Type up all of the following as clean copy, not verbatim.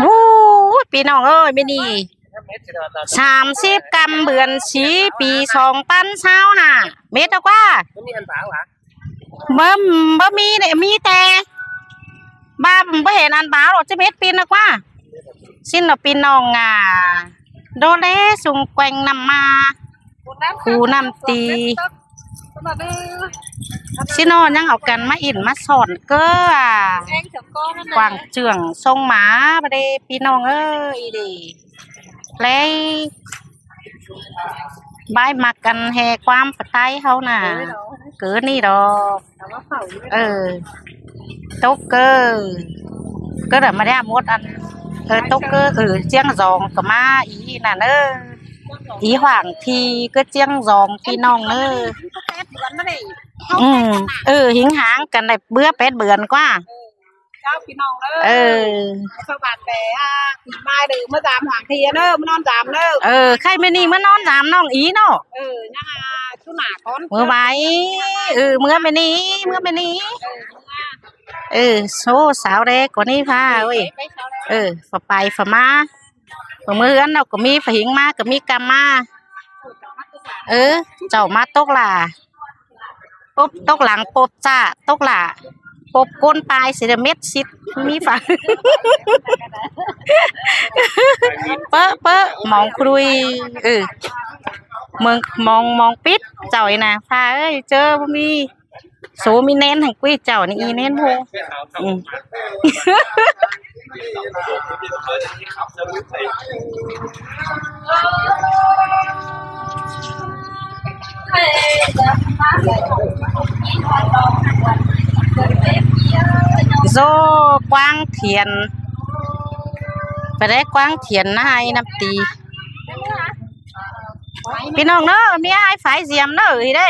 โอ้พี่น้องเอ้ยไม่นี่30 กรัมเบือนสีปี2025 เมตรกว่าบ่มีเนี่ยมีแต่บ้าบ่เห็นอันบ้าหรอกจะเม็ดปีนนะกว่าสิ้นเราปีน้องโดเลสุงแกงนำมาคูนำตีสิโนยังเอากันมาอินมาสอนเก้อกวางเจืองทรงหมาประเดพี่น้องเอ้ยดิเลยบายมากันแห่ความปะไตเขาน่ะเกิดนี่ดอกตกเกอก็เดี๋ยวมาได้มดอันตกเกอเจียงซองก็มาอีน่ะเนออีหว่างทีก็เจียงซองพี่น้องเนอหิงหางกันได้เบื่อเป็ดเบื่อนกว่าเจ้าพี่น้องเสวัสดีมาดื่มเมื่อจามหางทีเนอมานอนจามเนอใครไม่นี่เมื่อนอนจามน้องอีเนาะยังชุหนาก้อนเมื่อไว้เมื่อไม่นี่โซ่สาวเด็กกว่านี้ค่ะเว้ยฝ่าไปฝ่ามาเมื่อนั้นเราก็มีฝ่าหิงมาก็มีกรรมมาเจ้ามาตกล่ะปุ๊บตกหลังปุ๊บจ้าตกล่ะปุ๊บก้นปลายสีเม็ดซิดมีฝ่าเป๊ะมองคุยมึงมองปิดเจ้าไอ้น่ะฟ้าเอ้ยเจอบ่มีโซมีเน้นให้กุ้ยเจ้านี่อีเน้นพงโซกว้างเทียนไปได้กว้างเทียนนะไอ้น้ำตีพี่น้องเนอะมีไอ้ฝ่ายเสียมเนอะอีได้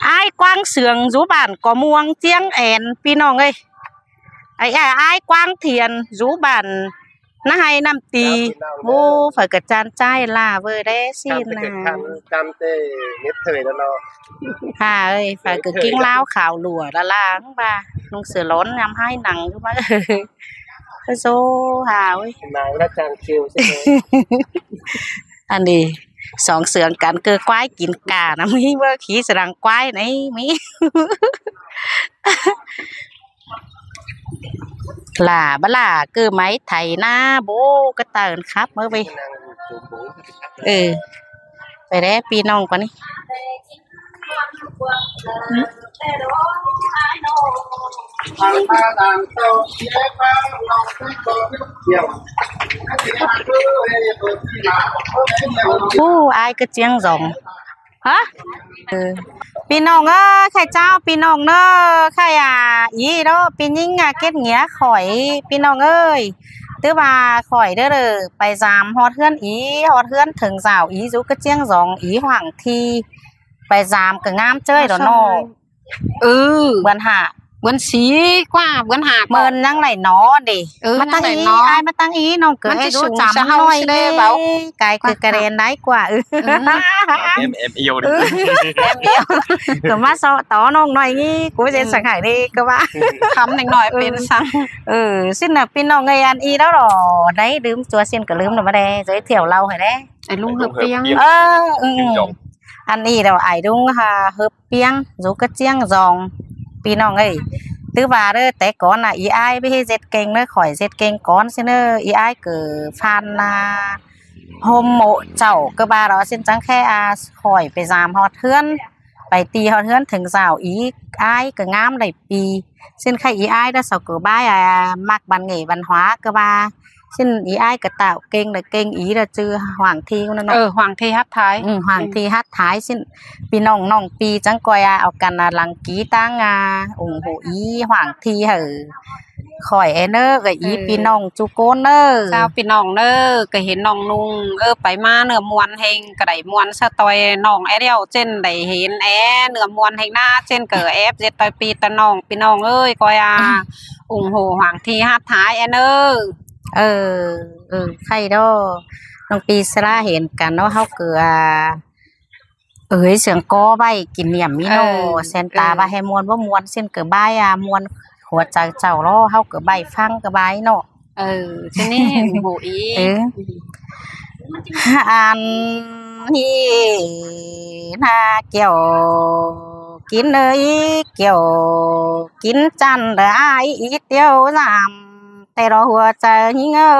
ไอ้กว้างเสืองรูบ้านก่อม่วงเจียงแอนพี่น้องเอ้ยไอ้กว้างเทียนรูบ้านน้าให้น้ำตีฝ่ายกระจานใจล่าเวอร์ได้สินะจำเต้เน็ตเทยแล้วเนาะฝ่ายกระกิ้งเล้าข่าวหลัวละล่างบ่าลุงเสือล้นยำให้หนังรู้ไหมโซ่หาเว้ยนางและจางคิวใช่ไหมอันนี้สองเสืองกันเกลือควายกินกานะมีเบอร์ขี้สรังควายไหนมีหล่าบ้าหล่าเกลือไม้ไถหน้าโบก็เตือนครับเมื่อไปไปได้ปีน้องกว่านี้ไอ้ก็เจียงซองฮะพี่น้องใครเจ้าพี่น้องเนอะใครอีเนาะพี่ยิ่งเก็ดเงี้ยข่อยพี่น้องเอ้ยตื้อว่าข่อยเด้อไปจามฮอดเฮือนอีฮอดเฮือนถึงสาวอีจุก็เจียงซองอีหวังทีไปจามก็งามเจ้ยดอกเนาะเบือนหาเบือนสีกว่าเบือนหาเมือนนั่งไหลนอดิมาตั้งอีไอ้มาตั้งอีน้องเกิดให้รู้จำน้อยเลยเบาไกลคือกระเด็นได้กว่าเอ็มเอวดิก็มาต่อน้องหน่อยงี้กูจะสังหารดีก็ว่าคำหน่อยเป็นสังสิ้นน่ะพี่น้องไงอันอีแล้วหรอได้ลืมตัวเส้นก็ลืมหน่อยมาได้giới thiệu lâu rồi đấy ไอ้ลุงเฮือบเปียงอันนี้เราไอ้ลุงเฮือบเปียงรู้ก็เจียงซองพี่น้องเอ้ยตื้อว่าเด้อแต่ก่อนอีไอไปเฮ็ดเจ็ดเก่งเด้อข่อยเจ็ดเก่งก่อนซิเด้ออีไอเกิดฟันโฮมโมเจ้าก็บ่าเราเส้นจังแค่ข่อยไปจามฮอดเทือนไปตีฮอดเทือนถึงสาวอีไอก็งามได้ปีเส้นใครอีไอเด้อสาวก็บ้ายมักบันเหงบันหวาก็บ่าเส้นอีไอกระต่ายเก่งเลยเก่งอีเราจื้อหว่างทีนั่นหว่างทีฮัทท้ายหว่างทีฮัทท้ายเส้นปีน้องปีจังกอยเอากันหลังกีตั้งองโหอีหว่างทีข่อยเนอร์กับอีปีน้องจูโกนเนอร์เจ้าปีน้องเนอร์ก็เห็นน้องนุ่งไปมาเนื้อมวนเฮงกระไดมวนสะตอยน้องเดียวเช่นได้เห็นเนื้อมวนเฮงหน้าเช่นเกิดเจ็ดตอยปีตะน้องปีน้องกอยองโหหว่างทีฮัทท้ายเนอร์ใครดอน้องปีสลาเห็นกันเนาะเขาเกือ เสียงกอไว้กินเหลี่ยมมีโนเส้นตาว่าให้มวนบ่มวนเส้นเกือบายมวนหัวใจเจ้ารอเฮาเกือบใบฟังเกือบายเนาะทีนี้โหอีอันนี้นาเกี่ยวกินเลยเกี่ยวกินจันได้อีเดียวสามแต่รอหัวใจยิ่งหา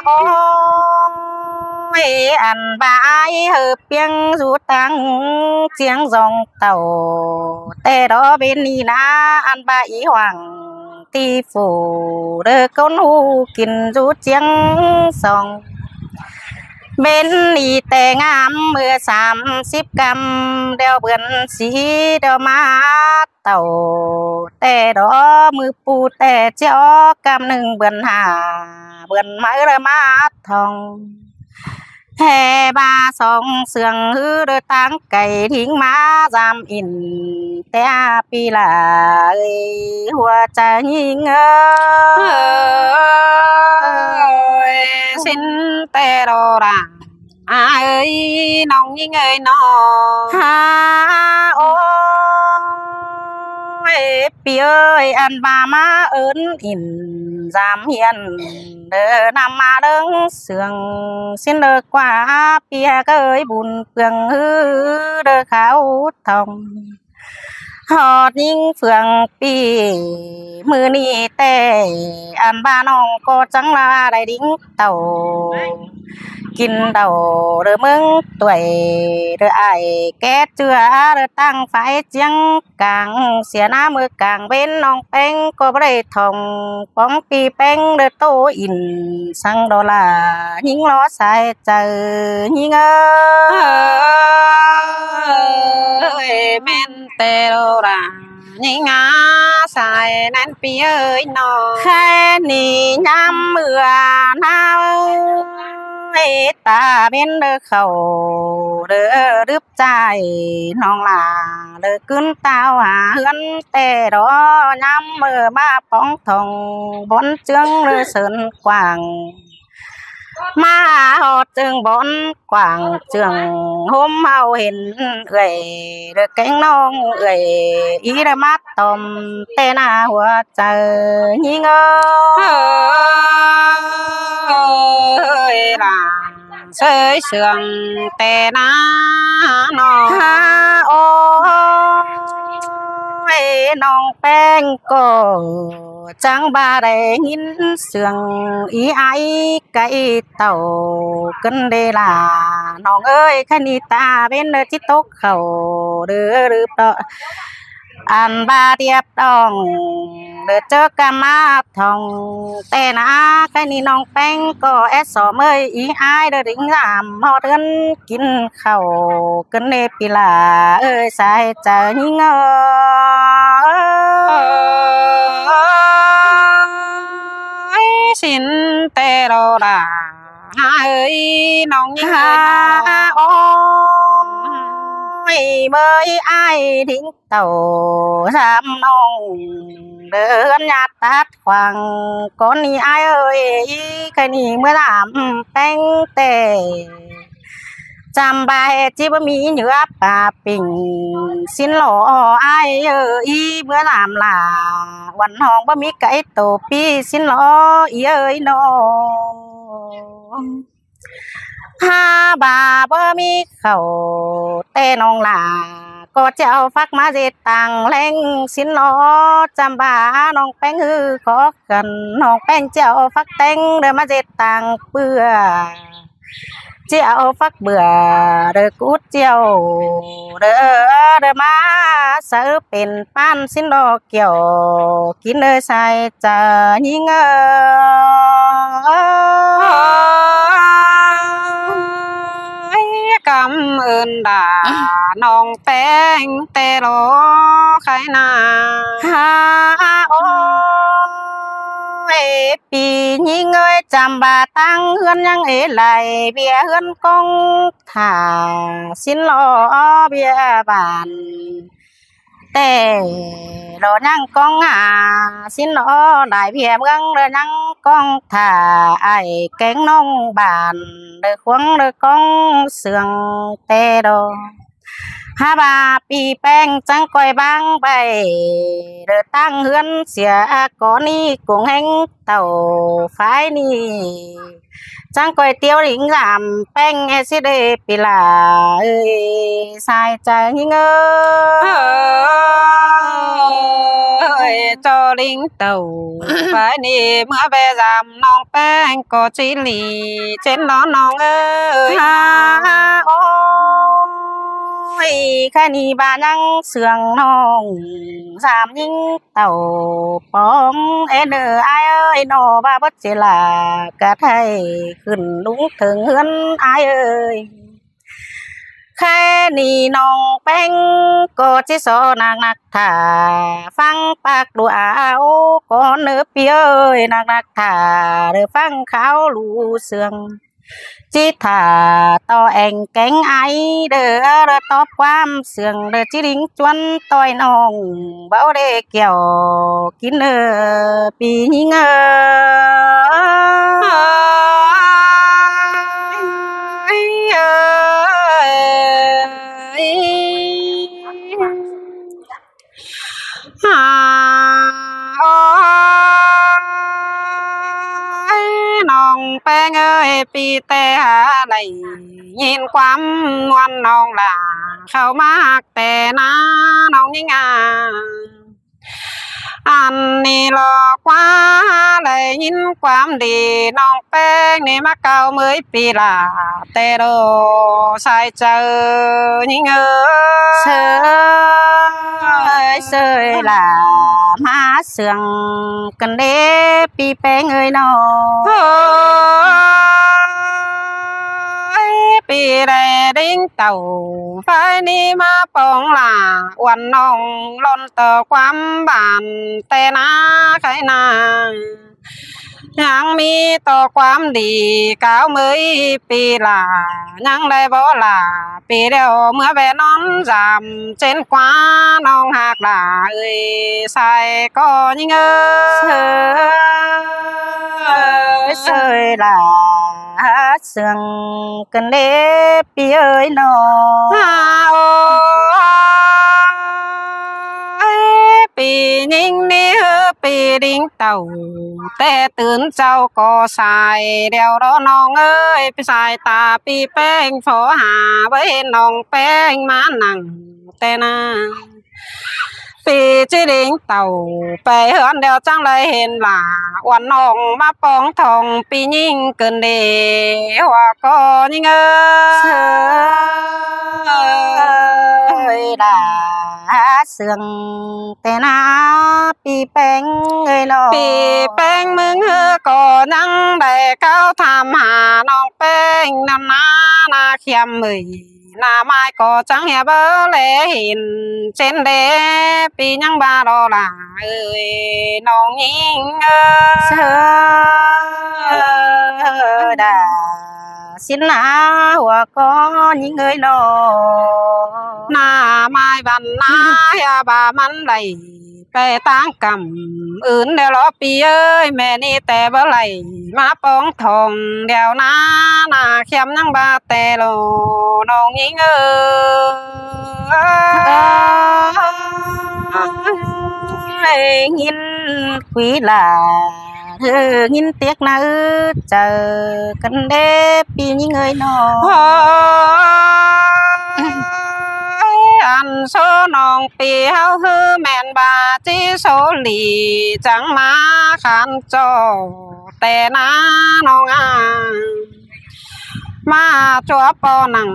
โอ้ยอันบายเฮเปียงสูตังเสียงจองเต่าแต่รอเป็นนี่นะอันบายหวังที่ฝูเด้อก้นหูกินสูเสียงสองเบนนี่แต่งามเมื่อ30 กำเดียวเบือนสีเดียวมาเต่าแต่ดอมือปูแต่เจ้ากำ1เบือน5เบือนไม้ระมาทองแห่บา2เสืองฮือเด้อตั้งไก่ทิ้งมาจำอินแต่ปีละหัวใจยิ่งสิ้นแต่รอร่างน้องยิ่งน้อหาโอ้ยปีอันบามาเอิ้นอินจำเฮียนเด้อนำมาเด้งเสืองสิ้นเด้อกว่าเปียเอ้ยบุญเปืองฮือเด้อขาวทองหอดยิ่งเฟืองปีมือนี้แต่อันบ้าน้องก็จังลาได้ดิ้งเต่ากินเต่าเด้อมึงตัวยเด้ออ้ายแก่เจือเด้อตั้งไฟเจียงกลางเสียหน้ามือกลางเว้นน้องแป้งก็บ่ได้ทองป้องปีแป้งเด้อโตอินสังดอลายิงล้อสายเจอยิงแม่นแต่โรรายิงสายนั้นปีน้อแค่นี้ยามเมื่อหนาวตาเป็นเด้อเข้าเด้อรึบใจน้องลาเด้อขึ้นตาวหาเฮือนแต่รอยามเมื่อมาป้องทองบนเจืองเด้อเสินกว้างมาฮอดจึงบนกว้างเจืองโฮมเฮาเห็นเด้อแกงน้องอีเด้อมาต้มแต่หน้าหัวใจยิงล่ะเสยเสืองแต่นาน้องโอ้ยน้องแป้งก็จังบ่ได้ยินเสียงอีไอไก่เต่ากันเดล่ะน้องเอ้ยคันนี้ตาเป็นจิตตกเข้าเด้อรึเปล่าอันบาเทียบต้องเด้อเจอกะมาทองแต่นะแค่นี้น้องแป้งก็สอมเอ้ยอีอายเด้อดิ่งสามฮอดเอิ้นกินข้าวกันเนปิลาเอ้ยสายใจยิงสิ้นแต่รอราน้องยิ่งโอ้ยเบยอ้ายทิ้งเต่าสามน้องเดินญาติตัดขวางก่อนนี้อ้ายเอ้ยแค่นี้เมื่อถามแป้งแต่จำบาเหตุที่บ่มีเนื้อปลาปิ่งสิ้นหล่ออ้ายเอ้ยเมื่อถามล่ะวันห้องบ่มีไก่โตปีสิ้นหล่ออีเอ้ยน้องหาบาบ่มีเข้าแต่น้องล่ะก็จะเอาฟักมาเจ็ดตังแรงสินล้อจำบาน้องแป้งฮือขอกันน้องแป้งจะเอาฟักแตงเด้อมาเจ็ดตังเปื้อจะเอาฟักเบื่อเด้อกุดเจียวเด้อมาเสือเป็นป้านสินล้อเกี่ยวกินเลยใส่จะยิงกำเอินด่าน้องแป้งแต่รอใครนาโอ้ยปียิงจำบาตั้งเฮือนยังไหลเบียเฮือนกงถ่าสินล้อเบียบาน แต่รอยังกองสินอหลายเพียเมืองเรอยังกองท่าไอ้แกงน้องบ้านเด้อควงเด้อกองเสืองแต่ดอหาบาปีแป้งจังก้อยบางไปเด้อตั้งเฮือนเสียก่อนนี้กงแห่งเต่าฝ่ายนี้จังก๋วยเตี๋ยวหลิงลำแป้งเอซิเดปิลาเอ้ยสายใจเงยจอลิงเต่าฝ่ายนี้เมื่อไปจำน้องแป้งก็จิหลีเจนน้องเอ้ยฮาโอ้ยแค่นี้บายังเสืองน้องสามยิงเต่าปองเอเดอไอเอ้ยนอบาบัดเจลากะไทยขึ้นลุงถึงเฮือนไอเอ้ยแค่นี้น้องแป้งก็จิสอนางนักท่าฟังปากดูอาโอก่อนเนื้อเปียเอ้ยนักท่าเด้อฟังเขาลูเสืองจิท่าต่อแองแกงไอเด้อตอบความเสืองเด้อจิริงจวนต้อยน้องเบาเด้เกี่ยวกินปีหิงน้องแป้งเอ้ยปีแต่หาไหลยินความมวนน้องล่ะเข้ามาหักแต่น้าน้องยิ่งอันนี้หลอกว่าเลยยินความดีน้องแป้งนี่มาเก่าเมื่อปีละแต่โดสายเจอยิ่งเสยล่ะมาเสืองกันเด้ปีแป้งเอ้ยน้องปีแดดิ้งเต่าไฟนี้มาปองล่ะวันน้องล้นต่อความบานแต่นาใครนายังมีต่อความดีก้าวมือปีล่ะยังได้บ่ล่ะปีเดียวเมื่อแว่นอนจำเจนกว่าน้องหักล่ะเอ้ยใส่ก็ยิ่งเสยล่ะเสืองกันเด้ปีเอ้ยน้องปีนิ่งนี่ปีดิ้งเต่าแต่ตื่นเจ้าก็สายเดี๋ยวรอน้องเอ้ยไปสายตาปีแป้งฝอหาไว้น้องแป้งมานั่งแต่นาปีจิดิ้งเต่าไปเฮือนเดียวจังเลยเห็นหล่าวันน้องมาปองทองปียิ่งเกินเดว่าก็ยิ่งล่ะเสืองแต่นาปีแป้งเอ้ยน้องปีแป้งมึงก็ยังได้เข้าถามหาน้องแป้งนาเขียมมือหน้าไม้ก็จังเหียเบอเลยเห็นเจนเดปียังบาดอล่ะเอ้ยน้องยิงเสือดาสินนาหัวก็ยิงเอ้ยน้องหน้าไม้บันนาอย่าบามันไหลไปตั้งกำอื่นเดี๋ยวรอปีเอ้ยแม่นี่แต่บ่ไหลมาปองทองเดี๋ยวหน้าเข็มยังบาแต่โลน้องยิงยินคุยล่ะยินเตียกนะเจอกันเด้ปียิงเอ้ยน้องอันโซน้องปีเฮาฮือแม่นบาจิโซลีจังมาคันโจแต่นาน้องมาจัวปอนัง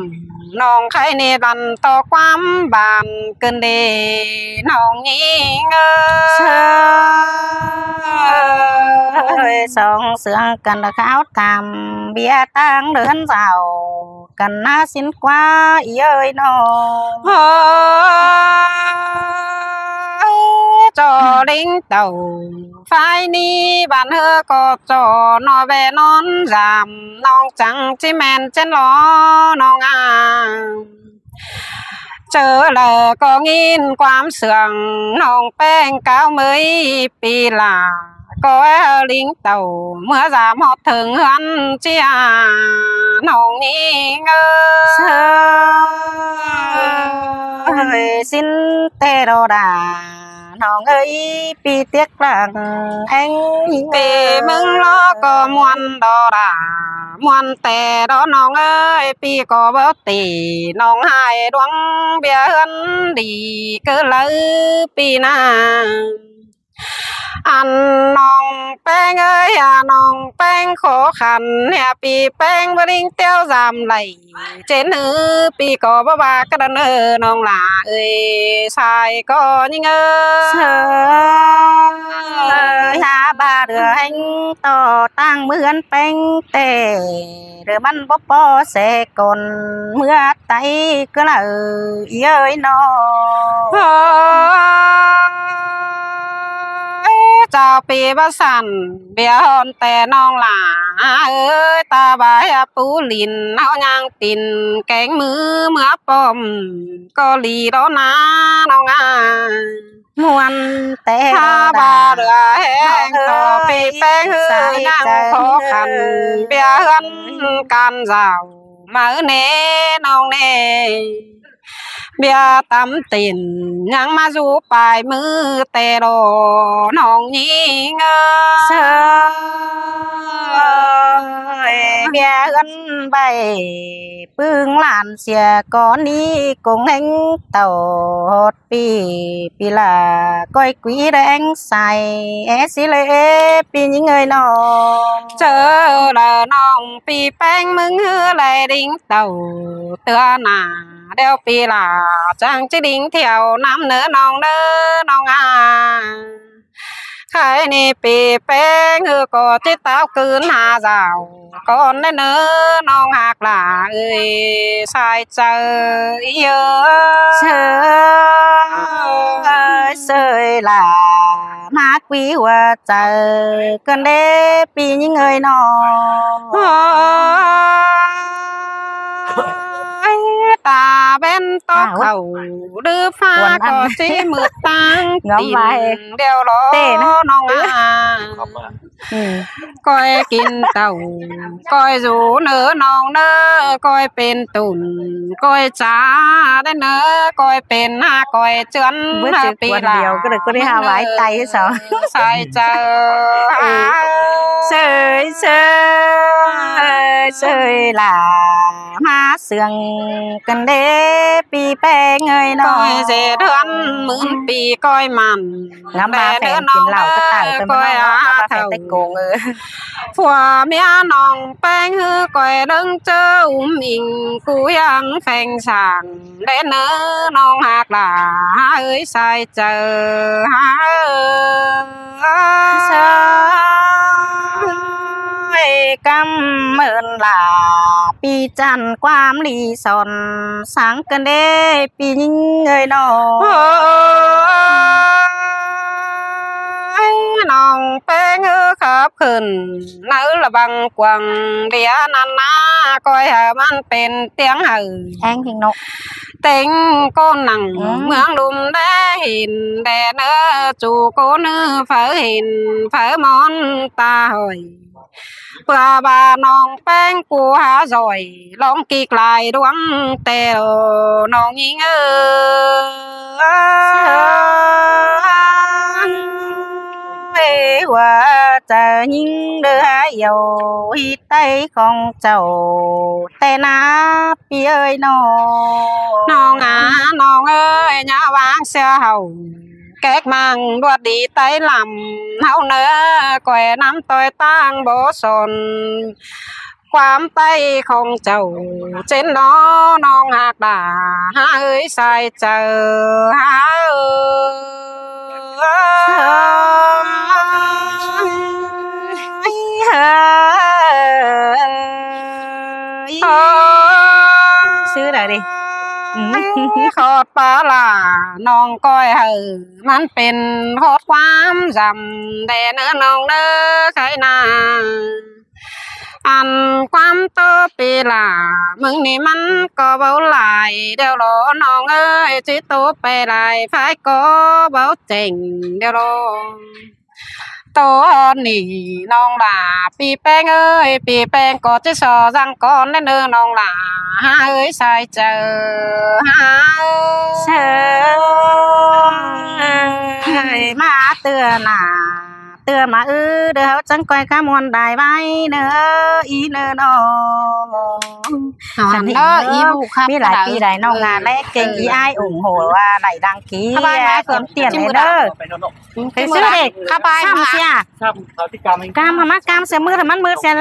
น้องใครนี่ดันต่อความบานเกินเดน้องยิงสองเสือกันละขาวทำเบียตั้งเดินเสากันน่าสินกว่าเอ้ยน้องจอลิงเต่าไฟนี้บ้านก็จอนอแวนอนจำน้องจังจิแมนเจนล้อน้อง เจอแล้วก็งินความเสื่องน้องแป้ง90ปีหลาก็ลิงเต่าเมื่อสามฮอดถึงเฮือนเจียน้องนี่xin tê đồ đàน้องเอ้ยปีเตียกหลังแองปีมึงล้อก็มวนดอดามวนแต่ดอน้องเอ้ยปีก็บ่ตีน้องหายดวงเบียเฮือนดีเกินเลยปีหน้าอันน้องแป้งเอ้ยน้องแป้งขอขันเนี่ยปีแป้งบ่ลิงเตี้ยวจำไหลเจนหือปีก็บ่ว่ากระเนอน้องหลาเอ้ยชายก็ยิงเธอหาบาเรือแห่งต่อตั้งเหมือนแป้งเตหรือมันบ่พอเสกลเมื่อไตก็เลยเอ้ยน้องเจ้าปีบ่สั่นเบียฮอนแต่น้องหลาเอ้ยตาบายปูลินเฮาย่างตินแกงมือเมื่อป้อมก็ลีดอนะน้องมวนแต่ถ้าบาเรือแห้งต่อปีแป้งฮือย่างขอขันเบียเฮือนการเจ้ามาเน่น้องเน่เบียตำติ่นยังมาสู่ปลายมือแต่โดน้องยิงเสยเบียเอิ้นใบปึงหลานเสียก่อนนี้กงแห่งเต่าฮอดปีละก้อยกุยแดงใสสิเลปียิงเอ้ยน้องเจอละน้องปีแป้งมึงฮือไหลดิ่งเต่าเตือหน้าเดี๋ยวปีหลาจังจะดิ่งเที่ยวน้ำเนื้อน้องเนื้อน้องใครนี่ปีแป้งคือก็จิตเต้าคืนหาเจ้าก่อนเนื้อน้องหักหลาเอ้ยชายเจอเยอะเสยล่ะมากวิว่าเจอกันเด้ปียิงเอ้ยน้องตาเป็นตอกเขาดื้อฟ้าก็สิมืดตังติ่นเดี๋ยวรอน้องก้อยกินเต่าก้อยจูเนื้อน้องเนื้อก้อยเป็นตุ่นก้อยจ้าได้เนื้อก้อยเป็นหน้าก้อยเจือนปีเดียวก็เลยก็ได้หาไว้ไตสองใส่เจอเสยล่ะมาเสื่องกันเด้ปีแป้งเอ้ยน้องก้อยเสเดือนหมื่นปีก้อยมันน้ำมาแฟนกินเหล้าก็ตายกันมาแฟนแต่โกงผัวเมียน้องแป้งฮือก้อยดึงเจออิงกูยังแฟงสั่งได้เนื้อน้องหักหลาเอ้ยใส่เจอกำเมินลาปีจันความลีสอนสังกันเด้ปียิงเอ้ยน้องน้องแป้งขับขึ้นเนื้อละบังกวังเดียนันนาก้อยมันเป็นเตียงหือแองหิงนกเต็งก้นหนังเมืองลุมได้หินแดเนื้อจูโกเนื้อเฝอหินเฝอมอนตาหอยเพื่อบาน้องแป้งกูหาจ่อยลองกีกลายดวงแต่น้องยิงว่าจะยิงเดือเยาฮิไตของเจ้าแต่นาปีเอ้ยน้องน้องเอ้ยอย่าวางเสียเฮาแก๊กมังดวดดีไตลำเฮาเนื้อก้อยน้ำต้อยตั้งบ่สนความไตของเจ้าเจนน้องหักดาเอ้ยใส่เจอซื้อได้ดิขอดปลาล่ะน้องก้อยมันเป็นขอดความจำแต่เนื้อน้องเนื้อใครนา อันความโตปีหล่ามึงนี่มันก็เว้าหลายเดี๋ยวรอน้องเอ้ยสิโตไปหลายพายก็เว้าเจ๋งเดี๋ยวรอตอนนี้น้องหล่าปีแป้งเอ้ยปีแป้งก็จะสอสังก่อนแล้วเด้อน้องหล่าเอ้ยสายเจอเชิญมาเตือนน่ะเตือนมาเด้อจังก้อยขมวนได้ไว้เด้ออีเด้อน้องคันนี้อีผู้ครับมีหลายปีหลายน้องงานและเก่งอีอ้ายอุ่งโหว่าไหลดังกี้เพิ่มเตี้ยนเลยเด้อไปซื้อเด็กเข้าไปซ้ำเสีย ครับเขาที่กรรม กามมากามเสียมือถ้ามันมือเสีย